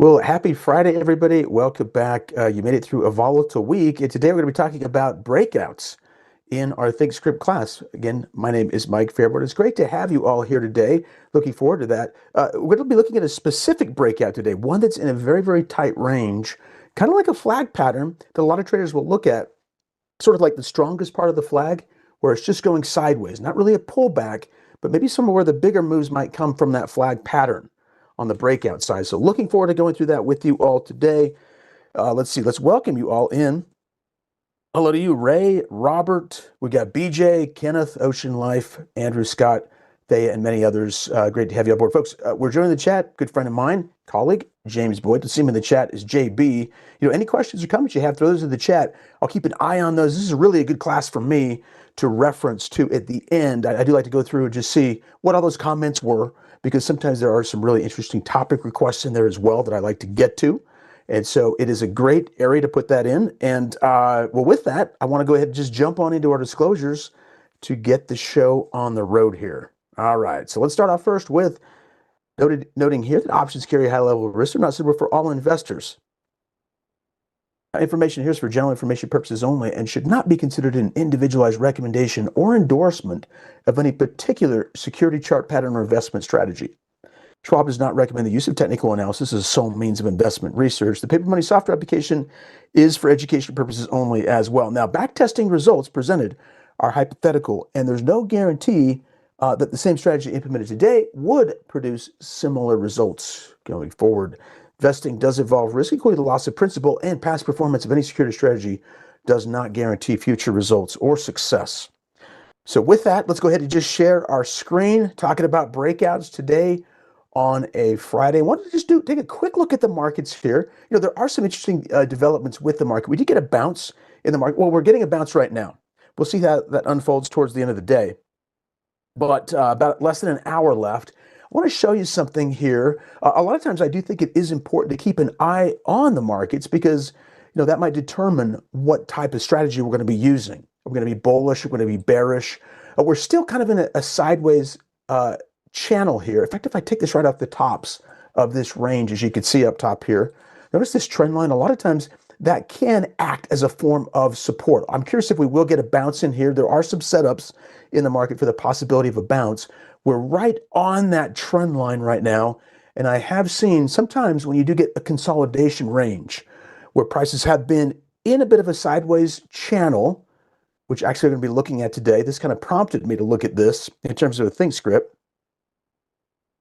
Well, happy Friday, everybody. Welcome back. You made it through a volatile week. And today we're going to be talking about breakouts in our ThinkScript class. Again, my name is Mike Fairboard. It's great to have you all here today. Looking forward to that. We're going to be looking at a specific breakout today, one that's in a very, very tight range, kind of like a flag pattern that a lot of traders will look at, sort of like the strongest part of the flag, where it's just going sideways, not really a pullback, but maybe somewhere where the bigger moves might come from that flag pattern on the breakout side. So looking forward to going through that with you all today. Let's see. Let's welcome you all in. Hello to you, Ray, Robert. We got BJ, Kenneth, Ocean Life, Andrew Scott, Thea, and many others. Great to have you on board, folks. We're joining the chat. Good friend of mine, colleague, James Boyd. To see him in the chat is JB. Any questions or comments you have, throw those in the chat. I'll keep an eye on those. This is really a good class for me to reference to at the end. I do like to go through and just see what all those comments were, because sometimes there are some really interesting topic requests in there as well that I like to get to. And so it is a great area to put that in. And well, with that, I want to go ahead and just jump on into our disclosures to get the show on the road here. All right, so let's start off first with noting here that options carry a high level of risk. They're not suitable for all investors. Information here is for general information purposes only and should not be considered an individualized recommendation or endorsement of any particular security chart pattern or investment strategy. Schwab does not recommend the use of technical analysis as a sole means of investment research. The paper money software application is for education purposes only as well. Now, backtesting results presented are hypothetical, and there's no guarantee that the same strategy implemented today would produce similar results going forward. Investing does involve risk, including the loss of principal, and past performance of any security strategy does not guarantee future results or success. So with that, let's go ahead and just share our screen talking about breakouts today on a Friday. I wanted to just take a quick look at the markets here. There are some interesting developments with the market. We did get a bounce in the market. Well, we're getting a bounce right now. We'll see how that unfolds towards the end of the day. But about less than an hour left. I want to show you something here. A lot of times I do think it is important to keep an eye on the markets because that might determine what type of strategy we're going to be using. We're going to be bullish, we're going to be bearish. We're still kind of in a sideways channel here. In fact, if I take this right off the tops of this range, as you can see up top here, notice this trend line. A lot of times that can act as a form of support. I'm curious if we will get a bounce in here. There are some setups in the market for the possibility of a bounce. We're right on that trend line right now. And I have seen sometimes when you do get a consolidation range where prices have been in a bit of a sideways channel, which actually we're going to be looking at today. This kind of prompted me to look at this in terms of a ThinkScript.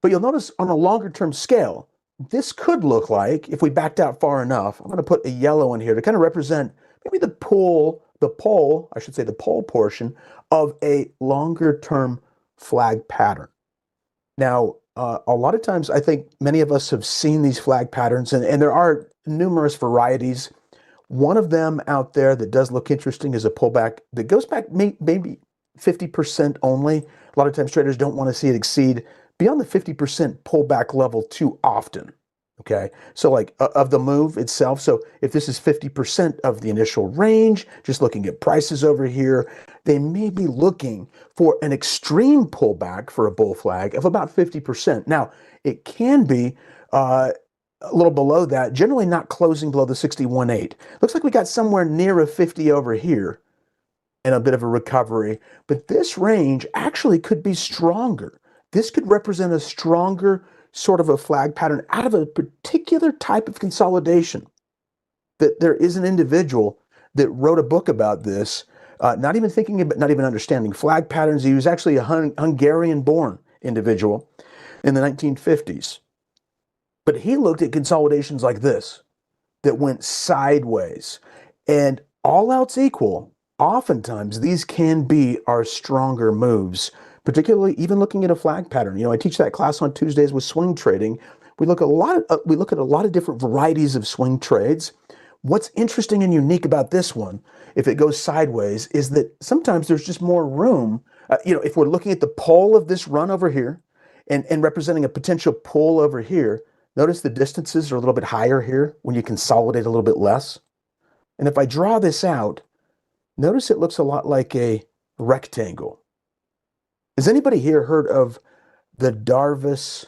But you'll notice on a longer term scale, this could look like, if we backed out far enough, I'm going to put a yellow in here to kind of represent maybe the pole portion of a longer term flag pattern. Now, a lot of times I think many of us have seen these flag patterns, and there are numerous varieties. One of them out there that does look interesting is a pullback that goes back maybe 50% only. A lot of times traders don't want to see it exceed beyond the 50% pullback level too often. Okay, so like of the move itself. So if this is 50% of the initial range, just looking at prices over here, they may be looking for an extreme pullback for a bull flag of about 50%. Now, it can be a little below that, generally not closing below the 61.8. Looks like we got somewhere near a 50 over here and a bit of a recovery, but this range actually could be stronger. This could represent a stronger sort of a flag pattern out of a particular type of consolidation. That there is an individual that wrote a book about this, not even understanding flag patterns. He was actually a Hungarian-born individual in the 1950s. But he looked at consolidations like this that went sideways. And all else equal, oftentimes these can be our stronger moves, particularly even looking at a flag pattern. I teach that class on Tuesdays with swing trading. We look at a lot of different varieties of swing trades. What's interesting and unique about this one, if it goes sideways, is that sometimes there's just more room. If we're looking at the pole of this run over here and representing a potential pull over here, notice the distances are a little bit higher here when you consolidate a little bit less. And if I draw this out, notice it looks a lot like a rectangle. Has anybody here heard of the Darvas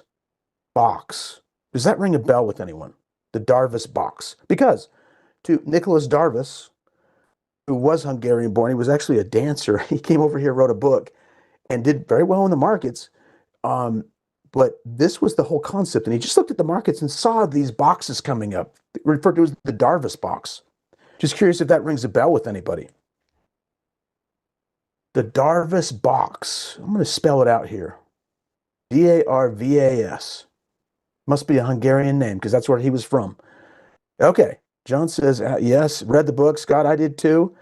box? Does that ring a bell with anyone? the Darvas box. Because to Nicholas Darvas, who was Hungarian born, he was actually a dancer. He came over here, wrote a book, and did very well in the markets. Um, but this was the whole concept. And he just looked at the markets and saw these boxes coming up, referred to as the Darvas box. Just curious if that rings a bell with anybody. The Darvas box. I'm going to spell it out here. Darvas. Must be a Hungarian name because that's where he was from. Okay. John says, yes, read the book. Scott, I did too.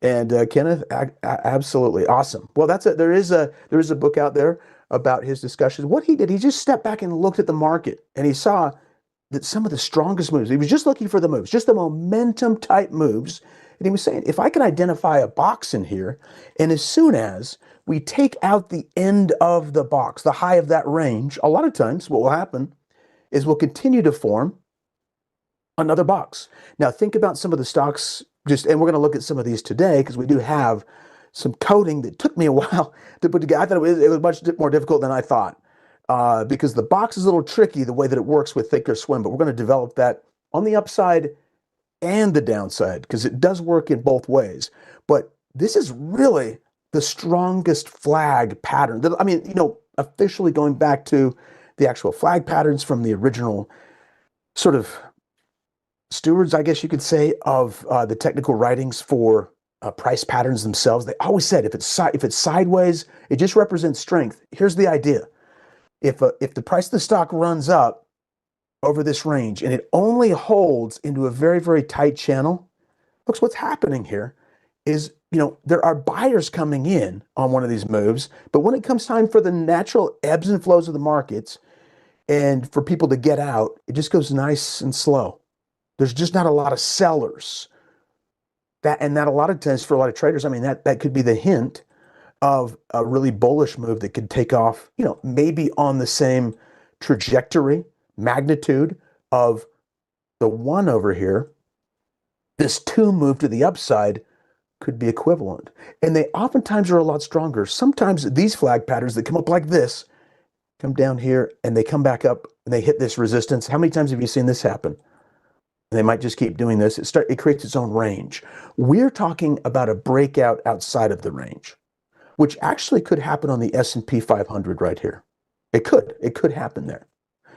And Kenneth, absolutely awesome. Well, there is a book out there about his discussions. What he did, he just stepped back and looked at the market, and he saw that some of the strongest moves. He was just looking for the moves, just the momentum type moves. And he was saying, if I can identify a box in here, and as soon as we take out the end of the box, the high of that range, a lot of times what will happen is we'll continue to form another box. Now think about some of the stocks, and we're going to look at some of these today because we do have some coding that took me a while to put together. I thought it was much more difficult than I thought because the box is a little tricky the way that it works with Thinkorswim, but we're going to develop that on the upside and the downside because it does work in both ways. But this is really the strongest flag pattern. I mean, officially going back to the actual flag patterns from the original sort of stewards, I guess you could say, of the technical writings for price patterns themselves. They always said if it's sideways, it just represents strength. Here's the idea: if the price of the stock runs up over this range and it only holds into a very, very tight channel, folks, what's happening here is there are buyers coming in on one of these moves, but when it comes time for the natural ebbs and flows of the markets and for people to get out, it just goes nice and slow. There's just not a lot of sellers. That a lot of times for a lot of traders, I mean, that could be the hint of a really bullish move that could take off, maybe on the same trajectory, magnitude of the one over here. This two move to the upside could be equivalent. And they oftentimes are a lot stronger. Sometimes these flag patterns that come up like this come down here and they come back up and they hit this resistance. How many times have you seen this happen? They might just keep doing this. It creates its own range. We're talking about a breakout outside of the range, which actually could happen on the S&P 500 right here. It could happen there.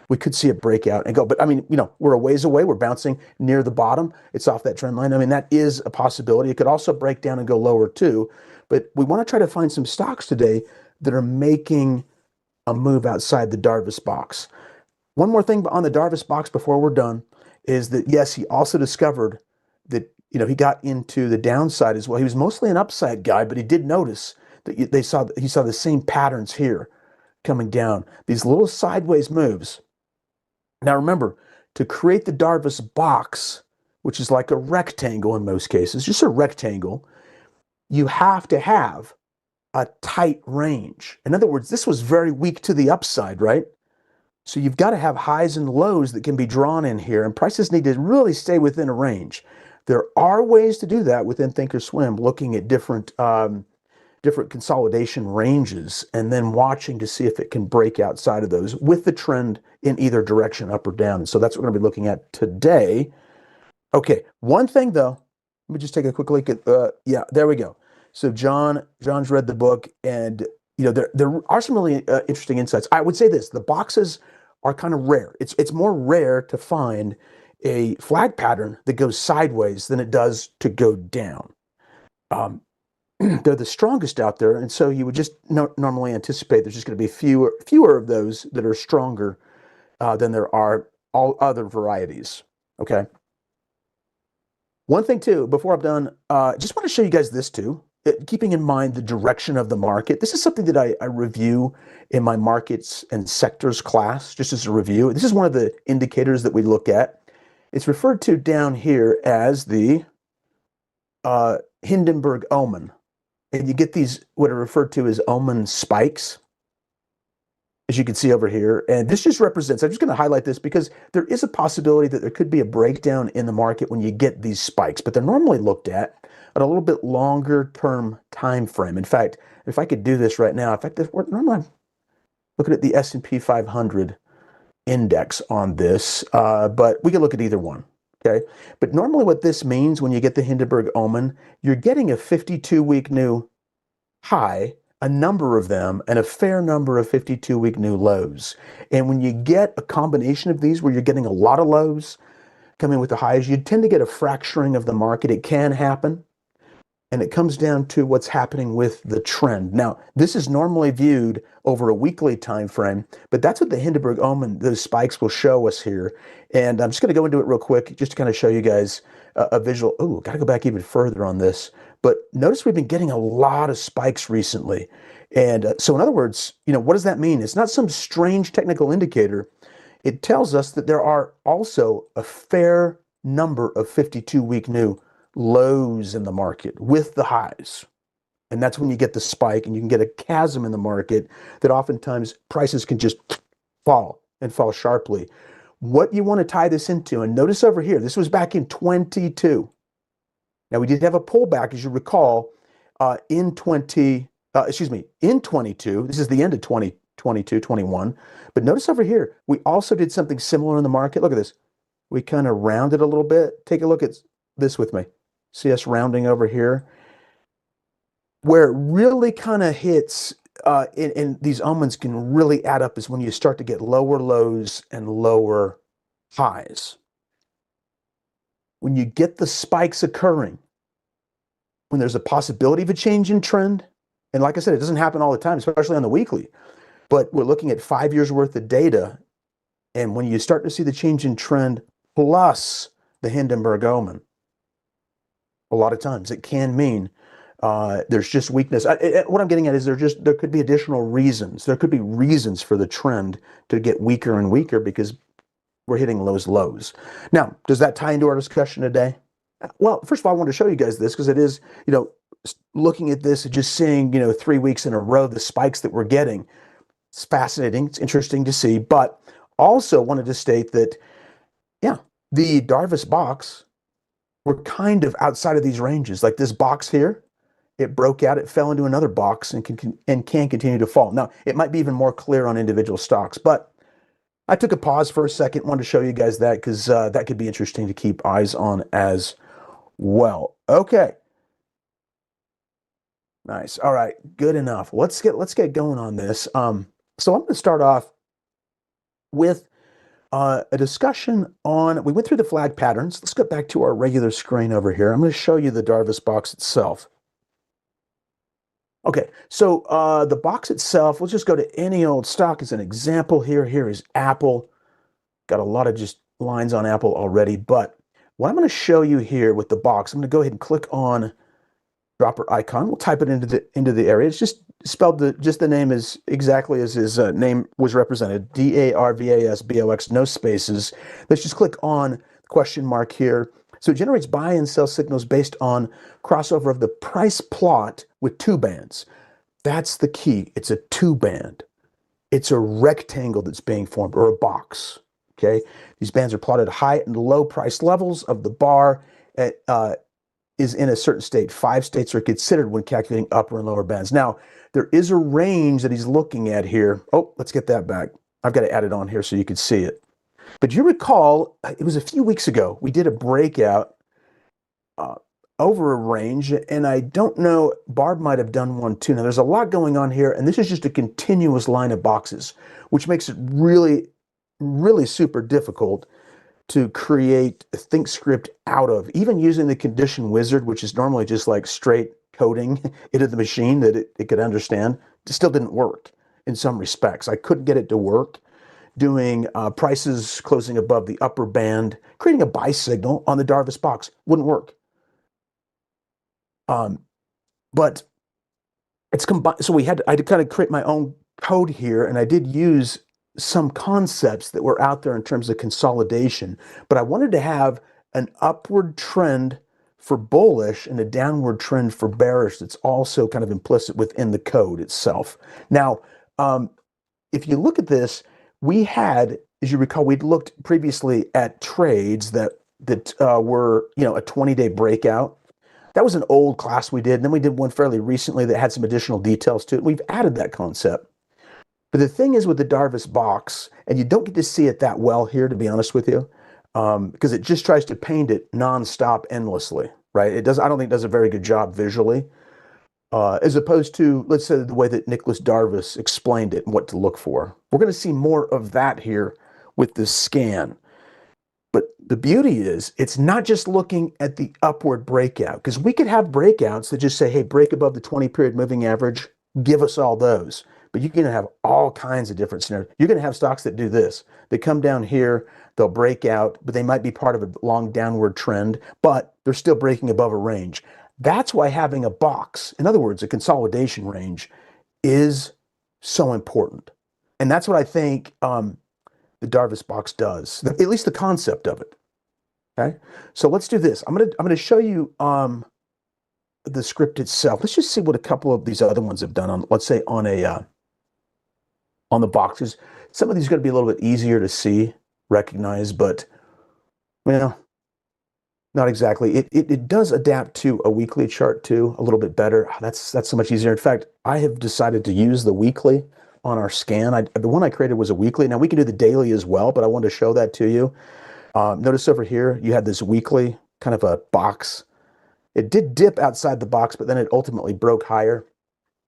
We could see a breakout and go, but I mean, we're a ways away. We're bouncing near the bottom. It's off that trend line. I mean, that is a possibility. It could also break down and go lower too, but we want to try to find some stocks today that are making a move outside the Darvas box. One more thing on the Darvas box before we're done is that, yes, he also discovered that, he got into the downside as well. He was mostly an upside guy, but he did notice that he saw the same patterns here coming down, these little sideways moves. Now remember, to create the Darvas box, which is like a rectangle in most cases, just a rectangle, you have to have a tight range. In other words, this was very weak to the upside, right? So you've got to have highs and lows that can be drawn in here, and prices need to really stay within a range. There are ways to do that within Thinkorswim, looking at different consolidation ranges and then watching to see if it can break outside of those with the trend in either direction, up or down. And so that's what we're going to be looking at today. Okay, one thing though, let me just take a quick look at, yeah, there we go. So John's read the book, and there are some really interesting insights. I would say this: the boxes are kind of rare. It's more rare to find a flag pattern that goes sideways than it does to go down. They're the strongest out there, and so you would just normally anticipate there's just going to be fewer of those that are stronger than there are all other varieties. Okay. One thing too, before I'm done, just want to show you guys this too. Keeping in mind the direction of the market. This is something that I review in my markets and sectors class, just as a review. This is one of the indicators that we look at. It's referred to down here as the Hindenburg Omen. And you get these, what are referred to as Omen spikes, as you can see over here. And this just represents, I'm just going to highlight this because there is a possibility that there could be a breakdown in the market when you get these spikes, but they're normally looked at a little bit longer term time frame. In fact, if I could do this right now, in fact, normally I'm looking at the S&P 500 index on this, but we can look at either one. Okay, but normally what this means when you get the Hindenburg Omen, you're getting a 52-week new high, a number of them, and a fair number of 52-week new lows. And when you get a combination of these where you're getting a lot of lows coming with the highs, you tend to get a fracturing of the market. It can happen. And it comes down to what's happening with the trend. Now, this is normally viewed over a weekly time frame, but that's what the Hindenburg Omen, those spikes will show us here. And I'm just going to go into it real quick just to kind of show you guys a visual. Oh, got to go back even further on this. But notice we've been getting a lot of spikes recently. And so in other words, what does that mean? It's not some strange technical indicator. It tells us that there are also a fair number of 52-week new lows in the market with the highs. And that's when you get the spike and you can get a chasm in the market that oftentimes prices can just fall and fall sharply. What you want to tie this into, and notice over here, this was back in 22. Now we did have a pullback, as you recall, in 22. This is the end of 2022, 21. But notice over here, we also did something similar in the market. Look at this. We kind of rounded a little bit. Take a look at this with me. See us rounding over here. Where it really kind of hits, and these omens can really add up, is when you start to get lower lows and lower highs. When you get the spikes occurring, when there's a possibility of a change in trend, and like I said, it doesn't happen all the time, especially on the weekly, but we're looking at 5 years worth of data, and when you start to see the change in trend plus the Hindenburg Omen, a lot of times it can mean there's just weakness. What I'm getting at is there could be additional reasons. There could be reasons for the trend to get weaker and weaker because we're hitting those lows. Now, does that tie into our discussion today? Well, first of all, I want to show you guys this because it is, looking at this and just seeing, 3 weeks in a row, the spikes that we're getting. It's fascinating. It's interesting to see, but also wanted to state that, the Darvas box, we're kind of outside of these ranges. Like this box here, it broke out, it fell into another box and can continue to fall. Now, it might be even more clear on individual stocks, but I took a pause for a second, wanted to show you guys that because that could be interesting to keep eyes on as well. Okay. Nice. All right, good enough. Let's get going on this. So I'm going to start off with a discussion on, we went through the flag patterns. Let's get back to our regular screen over here. I'm going to show you the Darvas box itself. Okay, so the box itself, let's just go to any old stock as an example here. Here is Apple. Got a lot of just lines on Apple already, but what I'm going to show you here with the box, I'm going to go ahead and click on dropper icon. We'll type it into the area. It's just spelled the name is exactly as his name was represented. DARVASBOX, no spaces. Let's just click on question mark here. So it generates buy and sell signals based on crossover of the price plot with two bands. That's the key. It's a two band. It's a rectangle that's being formed, or a box. Okay. These bands are plotted at high and low price levels of the bar. Is in a certain state. 5 states are considered when calculating upper and lower bands. Now, there is a range that he's looking at here. Oh, let's get that back. I've got to add it on here so you can see it. But you recall, it was a few weeks ago, we did a breakout over a range, and I don't know, Barb might have done one too. Now, there's a lot going on here, and this is just a continuous line of boxes, which makes it really, really super difficult to create a ThinkScript out of. Even using the condition wizard, which is normally just like straight coding into the machine that it could understand, it still didn't work in some respects. I couldn't get it to work. Doing prices closing above the upper band, creating a buy signal on the Darvas box wouldn't work. But it's combined. So I had to kind of create my own code here, and I did use some concepts that were out there in terms of consolidation, but I wanted to have an upward trend for bullish and a downward trend for bearish that's also kind of implicit within the code itself. Now, if you look at this, we had, as you recall, we'd looked previously at trades that were, a 20-day breakout. That was an old class we did, and then we did one fairly recently that had some additional details to it. We've added that concept. But the thing is with the Darvas box, and you don't get to see it that well here, to be honest with you, because it just tries to paint it nonstop, endlessly, right? It does. I don't think it does a very good job visually, as opposed to, let's say, the way that Nicholas Darvas explained it and what to look for. We're going to see more of that here with this scan. But the beauty is, it's not just looking at the upward breakout, because we could have breakouts that just say, hey, break above the 20-period moving average, give us all those. But you're going to have all kinds of different scenarios. You're going to have stocks that do this. They come down here, they'll break out, but they might be part of a long downward trend, but they're still breaking above a range. That's why having a box, in other words, a consolidation range, is so important. And that's what I think the Darvas box does, at least the concept of it. Okay, so let's do this. I'm gonna show you the script itself. Let's just see what a couple of these other ones have done on, let's say, on the boxes. Some of these are going to be a little bit easier to see, recognize, but well, not exactly. It does adapt to a weekly chart too, a little bit better. That's so much easier. In fact, I have decided to use the weekly on our scan. The one I created was a weekly. Now we can do the daily as well, but I wanted to show that to you. Notice over here, you had this weekly kind of a box. It did dip outside the box, but then it ultimately broke higher.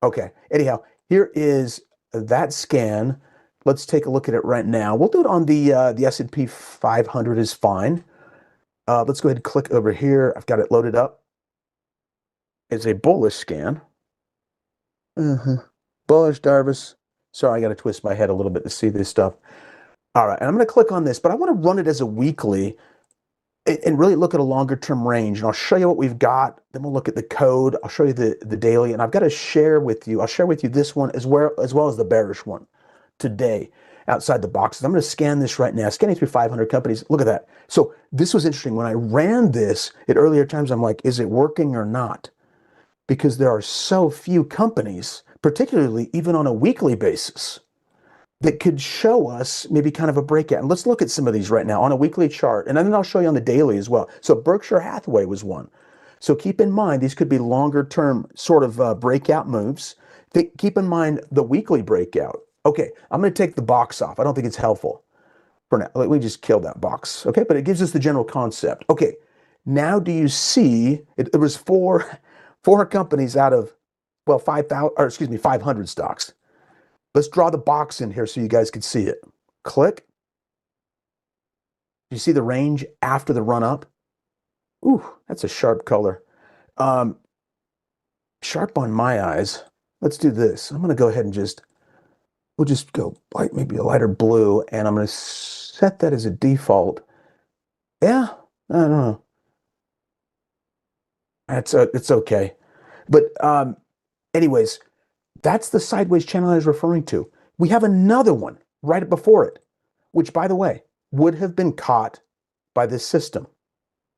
Okay, anyhow, here is that scan. Let's take a look at it right now. We'll do it on the S&P 500 is fine. Let's go ahead and click over here. I've got it loaded up. It's a bullish scan. Bullish Darvas. Sorry, I got to twist my head a little bit to see this stuff. All right, and I'm going to click on this, but I want to run it as a weekly and really look at a longer term range. And I'll show you what we've got. Then we'll look at the code. I'll show you the daily, and I've got to share with you. I'll share with you this one as well as the bearish one today outside the boxes. I'm going to scan this right now, scanning through 500 companies. Look at that. So this was interesting. When I ran this at earlier times, I'm like, is it working or not? Because there are so few companies, particularly even on a weekly basis, that could show us maybe kind of a breakout. And let's look at some of these right now on a weekly chart. And then I'll show you on the daily as well. So Berkshire Hathaway was one. So keep in mind, these could be longer term sort of breakout moves. Keep in mind the weekly breakout. Okay, I'm going to take the box off. I don't think it's helpful for now. Let me just kill that box. Okay, but it gives us the general concept. Okay, now do you see, it was four companies out of, well, 500 stocks. Let's draw the box in here so you guys can see it. Click. You see the range after the run up? Ooh, that's a sharp color. Sharp on my eyes. Let's do this. I'm going to go ahead and we'll just go like maybe a lighter blue, and I'm going to set that as a default. Yeah, I don't know. It's okay. But anyways, that's the sideways channel I was referring to. We have another one right before it, which, by the way, would have been caught by this system,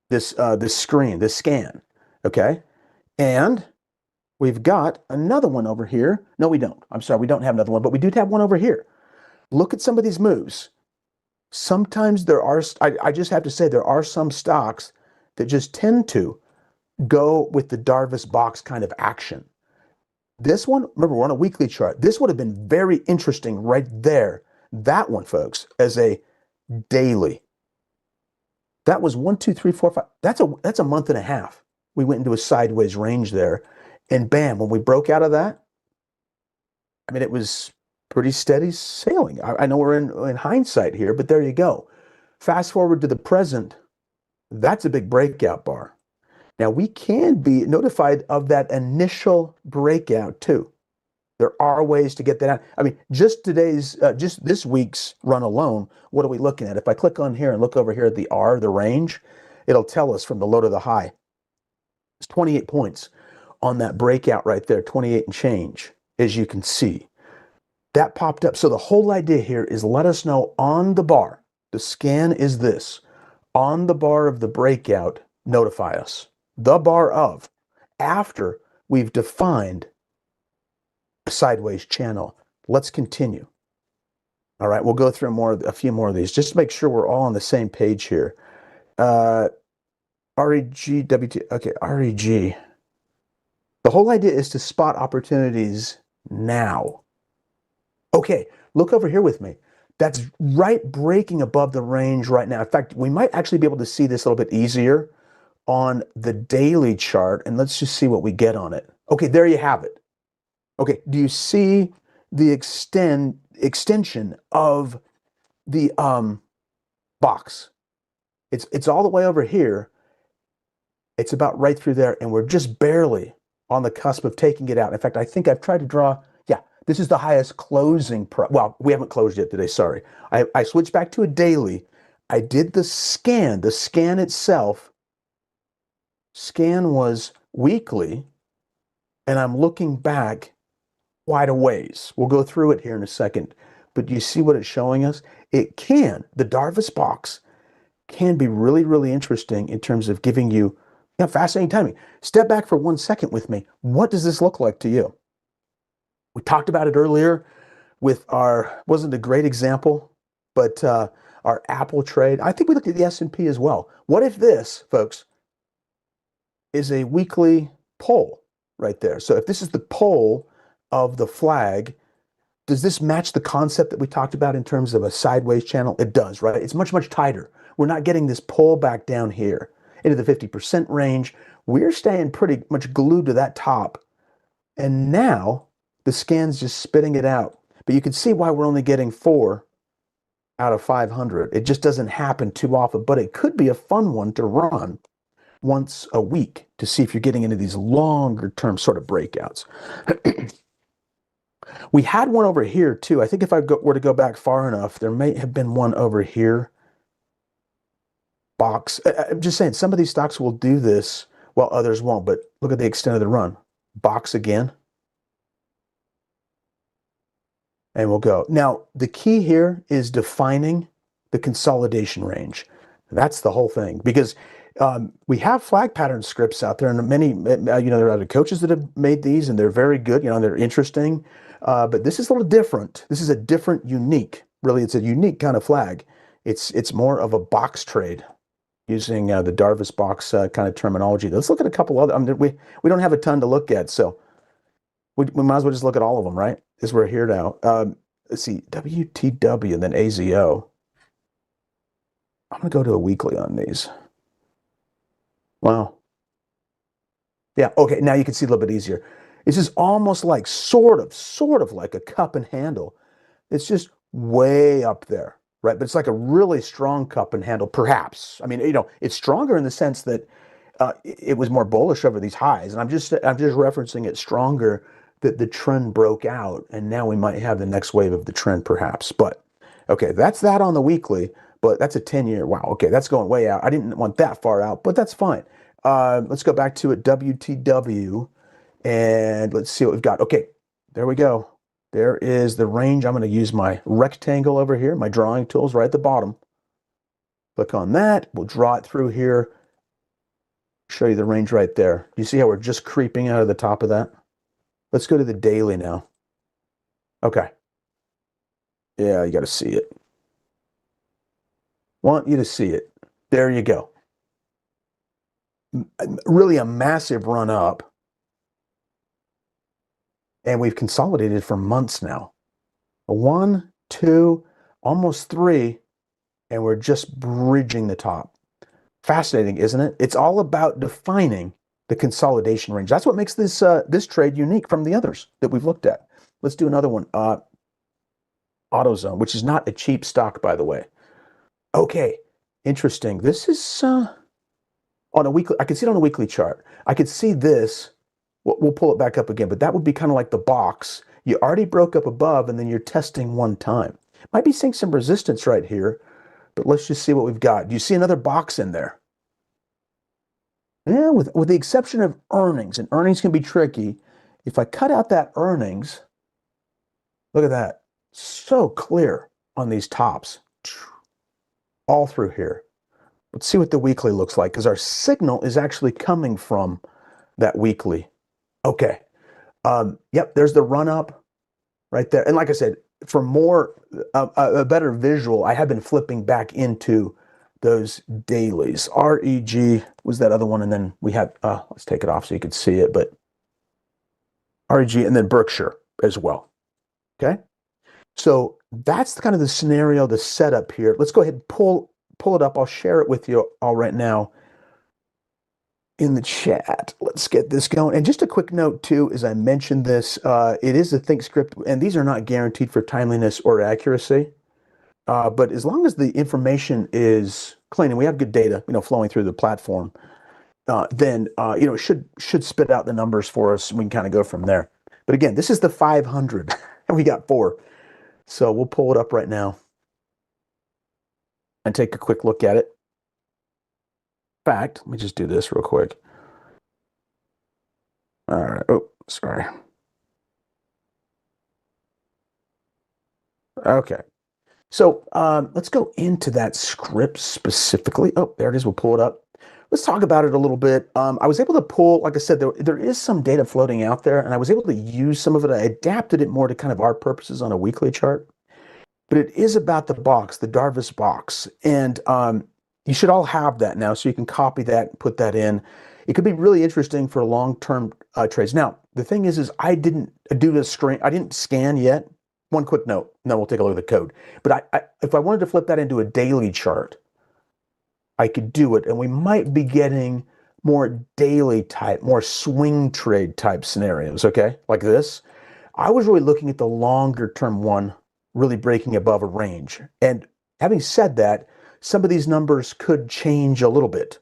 this screen, this scan, okay? And we've got another one over here. No, we don't. I'm sorry, we don't have another one, but we do have one over here. Look at some of these moves. Sometimes there are, I just have to say, there are some stocks that just tend to go with the Darvas box kind of action. This one, remember, we're on a weekly chart. This would have been very interesting right there. That one, folks, as a daily. That was 1, 2, 3, 4, 5. That's a month and a half. We went into a sideways range there. And bam, when we broke out of that, I mean, it was pretty steady sailing. I know we're in hindsight here, but there you go. Fast forward to the present. That's a big breakout bar. Now, we can be notified of that initial breakout too. There are ways to get that out. I mean, just this week's run alone, what are we looking at? If I click on here and look over here at the R, the range, it'll tell us from the low to the high. It's 28 points on that breakout right there, 28 and change, as you can see. That popped up. So the whole idea here is let us know on the bar. The scan is this. On the bar of the breakout, notify us. The bar of, after we've defined a sideways channel. Let's continue. All right, we'll go through a few more of these, just to make sure we're all on the same page here. REG, WT, okay, REG. The whole idea is to spot opportunities now. Okay, look over here with me. That's right breaking above the range right now. In fact, we might actually be able to see this a little bit easier on the daily chart, and let's just see what we get on it. Okay, there you have it. Okay, do you see the extension of the box? It's all the way over here. It's about right through there, and we're just barely on the cusp of taking it out. In fact, I think I've tried to draw, yeah, this is the highest closing price. Well, we haven't closed yet today, sorry. I switched back to a daily. I did the scan itself. Scan was weekly, and I'm looking back quite a ways. We'll go through it here in a second, but you see what it's showing us? It can, the Darvas box can be really, really interesting in terms of giving you fascinating timing. Step back for 1 second with me. What does this look like to you? We talked about it earlier with our, wasn't a great example, but our Apple trade. I think we looked at the S&P as well. What if this, folks, is a weekly pole right there? So if this is the pole of the flag, does this match the concept that we talked about in terms of a sideways channel? It does, right? It's much, much tighter. We're not getting this pull back down here into the 50% range. We're staying pretty much glued to that top. And now the scan's just spitting it out. But you can see why we're only getting 4 out of 500. It just doesn't happen too often, but it could be a fun one to run once a week to see if you're getting into these longer term sort of breakouts. We had one over here too. I think if I were to go back far enough, there may have been one over here. Box. I'm just saying some of these stocks will do this while others won't, but look at the extent of the run. Box again. And we'll go. Now, the key here is defining the consolidation range. That's the whole thing, because we have flag pattern scripts out there, and many, there are other coaches that have made these, and they're very good, they're interesting. But this is a little different. This is a different, really, it's a unique kind of flag. It's more of a box trade using the Darvas box kind of terminology. Let's look at a couple other, we don't have a ton to look at, so we might as well just look at all of them, right? As we're here now. Let's see, WTW and then AZO. I'm going to go to a weekly on these. Wow. Yeah, okay, now you can see a little bit easier. This is almost like, sort of like a cup and handle. It's just way up there, right? But it's like a really strong cup and handle, perhaps. I mean, it's stronger in the sense that it was more bullish over these highs. And I'm just referencing it stronger, that the trend broke out, and now we might have the next wave of the trend, perhaps. But, okay, that's that on the weekly, but that's a 10-year. Wow, okay, that's going way out. I didn't want that far out, but that's fine. Let's go back to it, WTW, and let's see what we've got. Okay, there we go. There is the range. I'm going to use my rectangle over here, my drawing tools right at the bottom. Click on that. We'll draw it through here. Show you the range right there. You see how we're just creeping out of the top of that? Let's go to the daily now. Okay. Yeah, you got to see it. Want you to see it. There you go. Really a massive run up. And we've consolidated for months now. 1, 2, almost 3, and we're just bridging the top. Fascinating, isn't it? It's all about defining the consolidation range. That's what makes this this trade unique from the others that we've looked at. Let's do another one. AutoZone, which is not a cheap stock, by the way. Okay, interesting. This is on a weekly. I can see it on a weekly chart. I could see this. We'll pull it back up again, but that would be kind of like the box. You already broke up above, and then you're testing one time. Might be seeing some resistance right here, but let's just see what we've got. Do you see another box in there? Yeah, with the exception of earnings, and earnings can be tricky. If I cut out that earnings, look at that. So clear on these tops. All through here. Let's see what the weekly looks like, because our signal is actually coming from that weekly. Okay. Yep, there's the run up right there. And like I said, for more, a better visual, I have been flipping back into those dailies. REG was that other one, and then we had, let's take it off so you can see it, but REG and then Berkshire as well. Okay. So that's kind of the scenario, the setup here. Let's go ahead and pull it up. I'll share it with you all right now in the chat. Let's get this going. And just a quick note too, as I mentioned this, it is a ThinkScript, and these are not guaranteed for timeliness or accuracy. But as long as the information is clean and we have good data, flowing through the platform, then it should spit out the numbers for us. And we can kind of go from there. But again, this is the 500, and we got 4. So we'll pull it up right now and take a quick look at it. In fact, let me just do this real quick. All right. Oh, sorry. Okay. So let's go into that script specifically. Oh, there it is. We'll pull it up. Let's talk about it a little bit. I was able to pull, like I said, there is some data floating out there, and I was able to use some of it. I adapted it more to kind of our purposes on a weekly chart. But it is about the box, the Darvas box. And you should all have that now, so you can copy that and put that in. It could be really interesting for long-term trades. Now, the thing is I didn't do the screen. I didn't scan yet. One quick note, and then we'll take a look at the code. But if I wanted to flip that into a daily chart, I could do it, and we might be getting more daily type, more swing trade type scenarios, okay? Like this. I was really looking at the longer term one, really breaking above a range. And having said that, some of these numbers could change a little bit,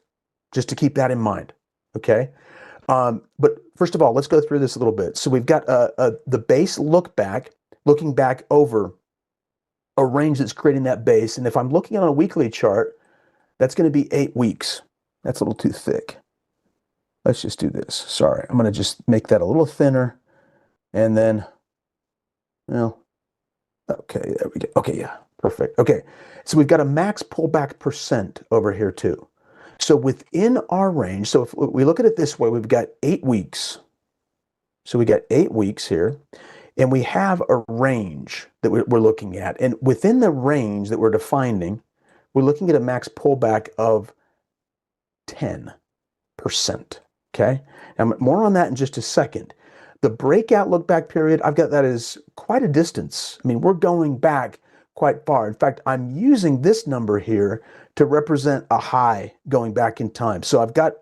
just to keep that in mind, okay? But first of all, let's go through this a little bit. So we've got the base looking back over a range that's creating that base. And if I'm looking on a weekly chart, that's going to be 8 weeks. That's a little too thick. Let's just do this. Sorry, I'm going to just make that a little thinner. And then, well, okay, there we go. Okay, yeah, perfect. Okay, so we've got a max pullback percent over here too. So within our range, so if we look at it this way, we've got 8 weeks. So we got 8 weeks here. And we have a range that we're looking at. And within the range that we're defining, we're looking at a max pullback of 10%. Okay? Now, more on that in just a second. The breakout look back period, I've got that as quite a distance. I mean, we're going back quite far. In fact, I'm using this number here to represent a high going back in time. So I've got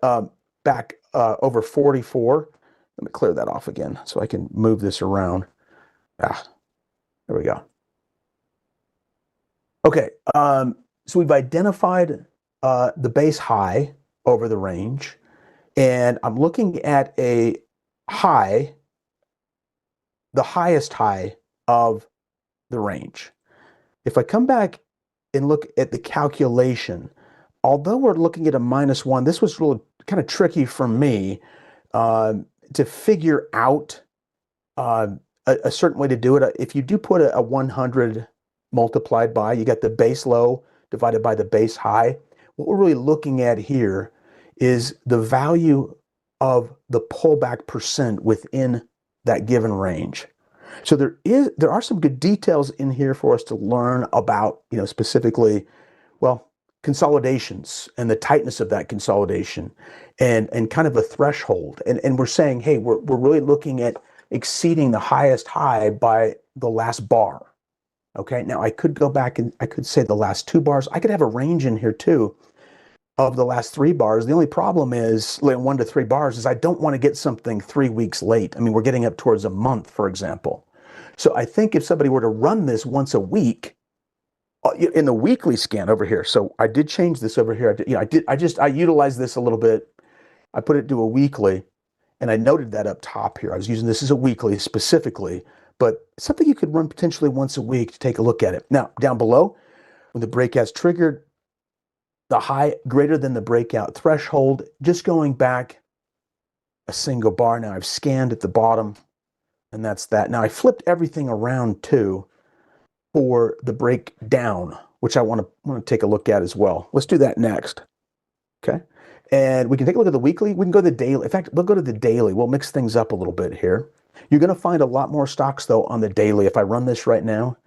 back over 44. Let me clear that off again so I can move this around. There we go. Okay, so we've identified the base high over the range, and I'm looking at a high, the highest high of the range. If I come back and look at the calculation, although we're looking at a -1, this was really kind of tricky for me to figure out a certain way to do it. If you do put a 100 multiplied by, you got the base low divided by the base high. What we're really looking at here is the value of the pullback percent within that given range. So there are some good details in here for us to learn about, specifically, well, consolidations and the tightness of that consolidation and kind of a threshold. And we're saying, hey, we're really looking at exceeding the highest high by the last bar. Okay, now I could go back and I could say the last 2 bars. I could have a range in here too of the last 3 bars. The only problem is 1 to 3 bars is I don't want to get something 3 weeks late. I mean, we're getting up towards a month, for example. So I think if somebody were to run this once a week in the weekly scan over here. So I did change this over here. I utilized this a little bit. I put it to a weekly. And I noted that up top here. I was using this as a weekly specifically, but something you could run potentially once a week to take a look at it. Now, down below, when the breakout's triggered, the high greater than the breakout threshold, just going back a single bar. Now I've scanned at the bottom, and that's that. Now I flipped everything around too for the breakdown, which I want to take a look at as well. Let's do that next. Okay. And we can take a look at the weekly. We can go to the daily. In fact, we'll go to the daily. We'll mix things up a little bit here. You're going to find a lot more stocks, though, on the daily. If I run this right now,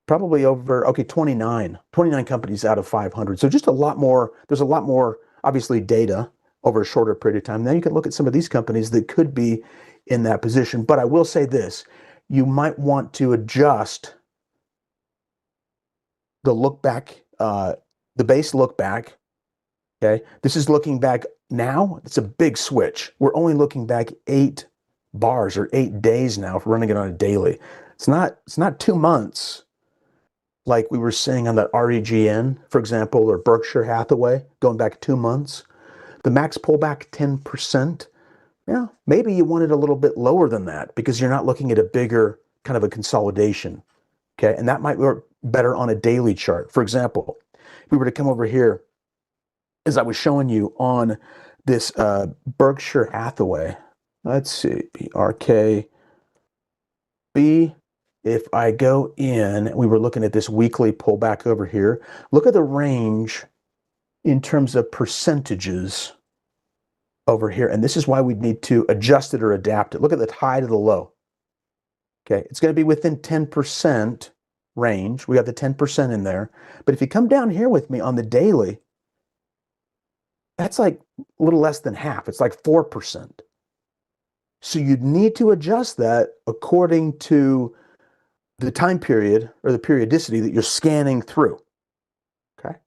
probably over, 29 companies out of 500. So just a lot more. There's a lot more, obviously, data over a shorter period of time. Then you can look at some of these companies that could be in that position. But I will say this. You might want to adjust the look back, the base look back. Okay, this is looking back now. It's a big switch. We're only looking back 8 bars or 8 days now if we're running it on a daily. It's not 2 months like we were seeing on the REGN, for example, or Berkshire Hathaway, going back 2 months. The max pullback 10%. Yeah, maybe you want it a little bit lower than that because you're not looking at a bigger kind of a consolidation. Okay, and that might work better on a daily chart. For example, if we were to come over here, as I was showing you on this Berkshire Hathaway, let's see, BRKB. If I go in, we were looking at this weekly pullback over here. Look at the range in terms of percentages over here. And this is why we need to adjust it or adapt it. Look at the high to the low. Okay, it's going to be within 10% range. We got the 10% in there. But if you come down here with me on the daily, that's like a little less than half. It's like 4%. So you'd need to adjust that according to the time period or the periodicity that you're scanning through. Okay.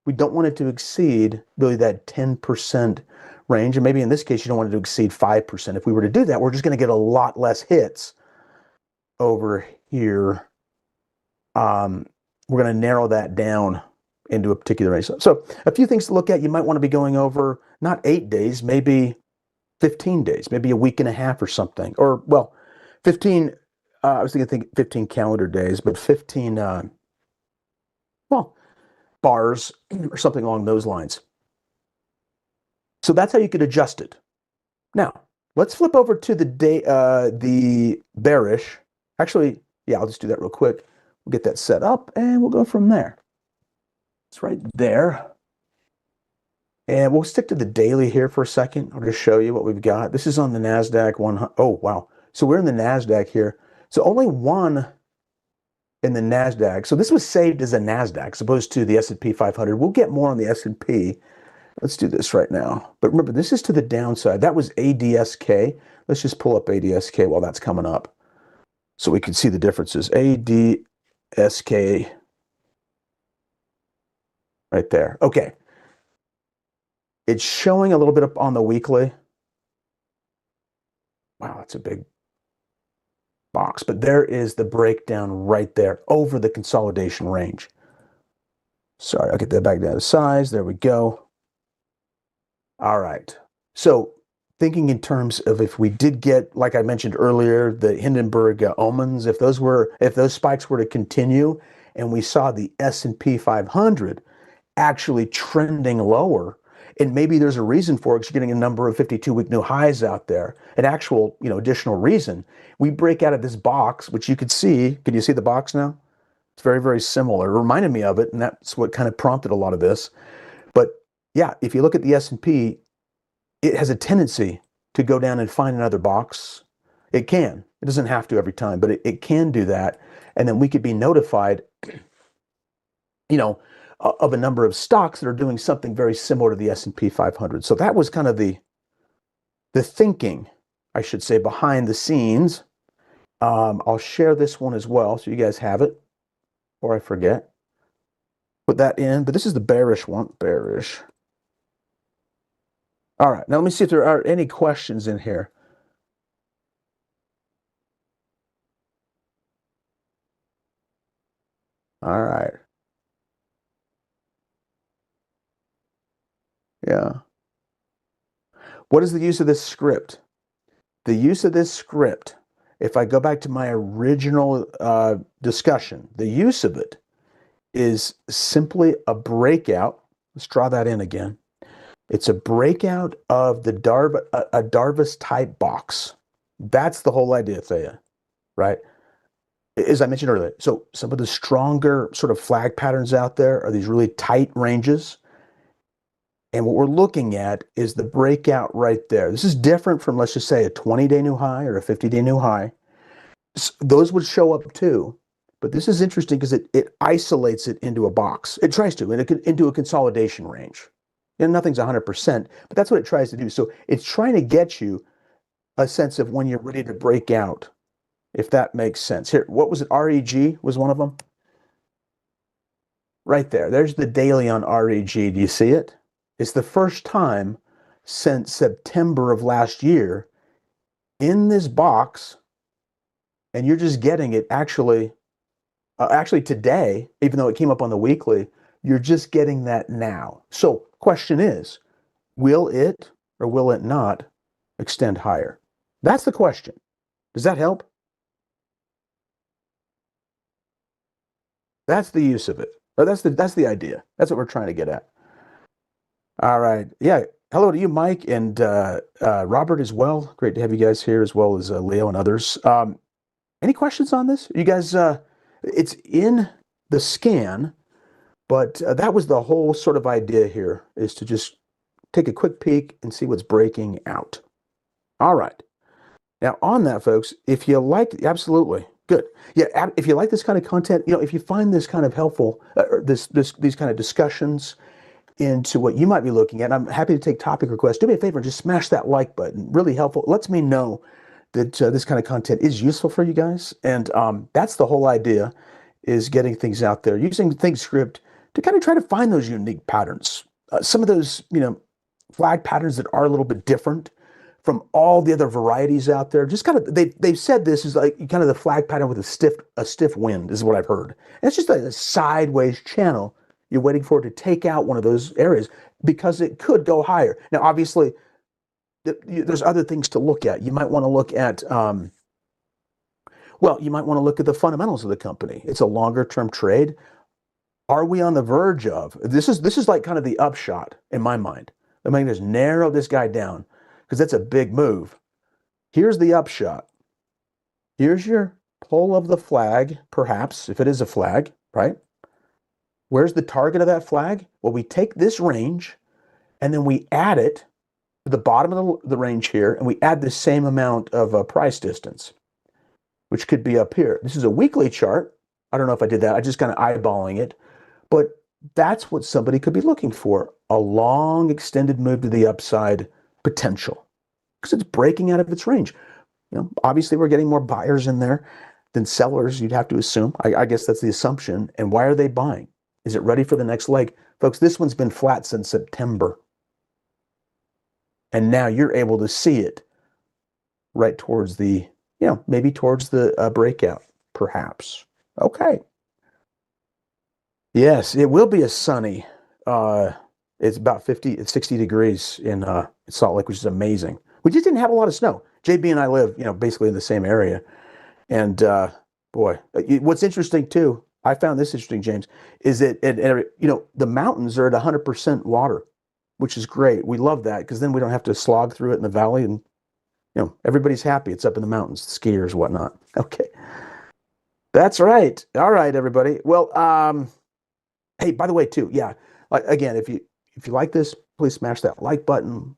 We don't want it to exceed really that 10% range. And maybe in this case, you don't want it to exceed 5%. If we were to do that, we're just going to get a lot less hits over here. We're going to narrow that down into a particular range. So a few things to look at. You might want to be going over not 8 days, maybe 15 days, maybe a week and a half or something. Or, well, 15, I was thinking 15 calendar days, but 15, well, bars or something along those lines. So that's how you could adjust it. Now, let's flip over to the bearish. Actually, yeah, I'll just do that real quick. We'll get that set up and we'll go from there. It's right there. And we'll stick to the daily here for a second. I'll just show you what we've got. This is on the NASDAQ 100. Oh, wow. So we're in the NASDAQ here. So only one in the NASDAQ. So this was saved as a NASDAQ as opposed to the S&P 500. We'll get more on the S&P. Let's do this right now. But remember, this is to the downside. That was ADSK. Let's just pull up ADSK while that's coming up so we can see the differences. ADSK right there. Okay. It's showing a little bit up on the weekly. Wow, that's a big box. But there is the breakdown right there over the consolidation range. Sorry, I'll get that back down to size. There we go. All right. So thinking in terms of if we did get, like I mentioned earlier, the Hindenburg omens, if those spikes were to continue and we saw the S&P 500 actually trending lower, and maybe there's a reason for it because you're getting a number of 52-week new highs out there, an actual, additional reason. We break out of this box, which you could see. Can you see the box now? It's very, very similar. It reminded me of it, and that's what kind of prompted a lot of this. But yeah, if you look at the S&P, it has a tendency to go down and find another box. It can. It doesn't have to every time, but it can do that. And then we could be notified, of a number of stocks that are doing something very similar to the S&P 500. So that was kind of the thinking, I should say, behind the scenes. I'll share this one as well so you guys have it, or I forget. Put that in, but this is the bearish one, bearish. All right, now let me see if there are any questions in here. All right. Yeah. What is the use of this script? The use of this script, if I go back to my original discussion, the use of it is simply a breakout. Let's draw that in again. It's a breakout of the Darvas type box. That's the whole idea, Thea, right? As I mentioned earlier, so some of the stronger sort of flag patterns out there are these really tight ranges. And what we're looking at is the breakout right there. This is different from, let's just say, a 20-day new high or a 50-day new high. Those would show up too. But this is interesting because it isolates it into a box. It tries to, into a consolidation range. Nothing's 100%, but that's what it tries to do. So it's trying to get you a sense of when you're ready to break out, if that makes sense. Here, what was it? REG was one of them. Right there. There's the daily on REG. Do you see it? It's the first time since September of last year in this box, and you're just getting it actually today, even though it came up on the weekly, you're just getting that now. So question is, will it or will it not extend higher? That's the question. Does that help? That's the use of it. Or that's the idea. That's what we're trying to get at. All right. Yeah. Hello to you, Mike, and Robert as well. Great to have you guys here, as well as Leo and others. Any questions on this? You guys, it's in the scan, but that was the whole sort of idea here, is to just take a quick peek and see what's breaking out. All right. Now, on that, folks, if you like, absolutely good. Yeah, if you like this kind of content, if you find this kind of helpful, these kind of discussions into what you might be looking at, I'm happy to take topic requests. Do me a favor and just smash that like button. Really helpful. It lets me know that this kind of content is useful for you guys, and that's the whole idea, is getting things out there using ThinkScript to kind of try to find those unique patterns. Some of those, flag patterns that are a little bit different from all the other varieties out there. Just kind of, they've said this is like kind of the flag pattern with a stiff wind, is what I've heard. And it's just like a sideways channel. You're waiting for it to take out one of those areas because it could go higher. Now, obviously, there's other things to look at. You might want to look at, you might want to look at the fundamentals of the company. It's a longer term trade. Are we on the verge of, this is like kind of the upshot in my mind. I mean, just narrow this guy down, because that's a big move. Here's the upshot. Here's your pull of the flag, perhaps, if it is a flag, right? Where's the target of that flag? Well, we take this range, and then we add it to the bottom of the range here, and we add the same amount of price distance, which could be up here. This is a weekly chart. I don't know if I did that. I just kind of eyeballing it. But that's what somebody could be looking for, a long extended move to the upside potential, because it's breaking out of its range. Obviously we're getting more buyers in there than sellers, you'd have to assume. I guess that's the assumption. And why are they buying? Is it ready for the next leg? Folks, this one's been flat since September. And now you're able to see it right towards the, maybe towards the breakout, perhaps. Okay. Yes, it will be a sunny. It's about 60 degrees in Salt Lake, which is amazing. We just didn't have a lot of snow. JB and I live, basically in the same area. And boy, what's interesting too, I found this interesting, James, is that the mountains are at 100% water, which is great. We love that, because then we don't have to slog through it in the valley, and everybody's happy. It's up in the mountains, the skiers, whatnot. Okay, that's right. All right, everybody. Well, hey, by the way, too, yeah. Again, if you like this, please smash that like button.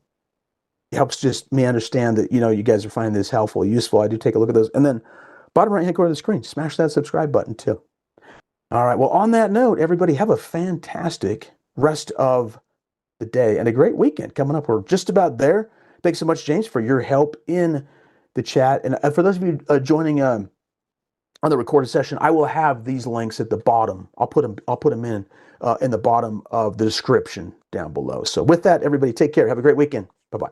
It helps just me understand that you guys are finding this helpful, useful. I do take a look at those, and then bottom right hand corner of the screen, smash that subscribe button too. All right. Well, on that note, everybody have a fantastic rest of the day and a great weekend coming up. We're just about there. Thanks so much, James, for your help in the chat, and for those of you joining on the recorded session, I will have these links at the bottom. I'll put them in the bottom of the description down below. So with that, everybody take care. Have a great weekend. Bye-bye.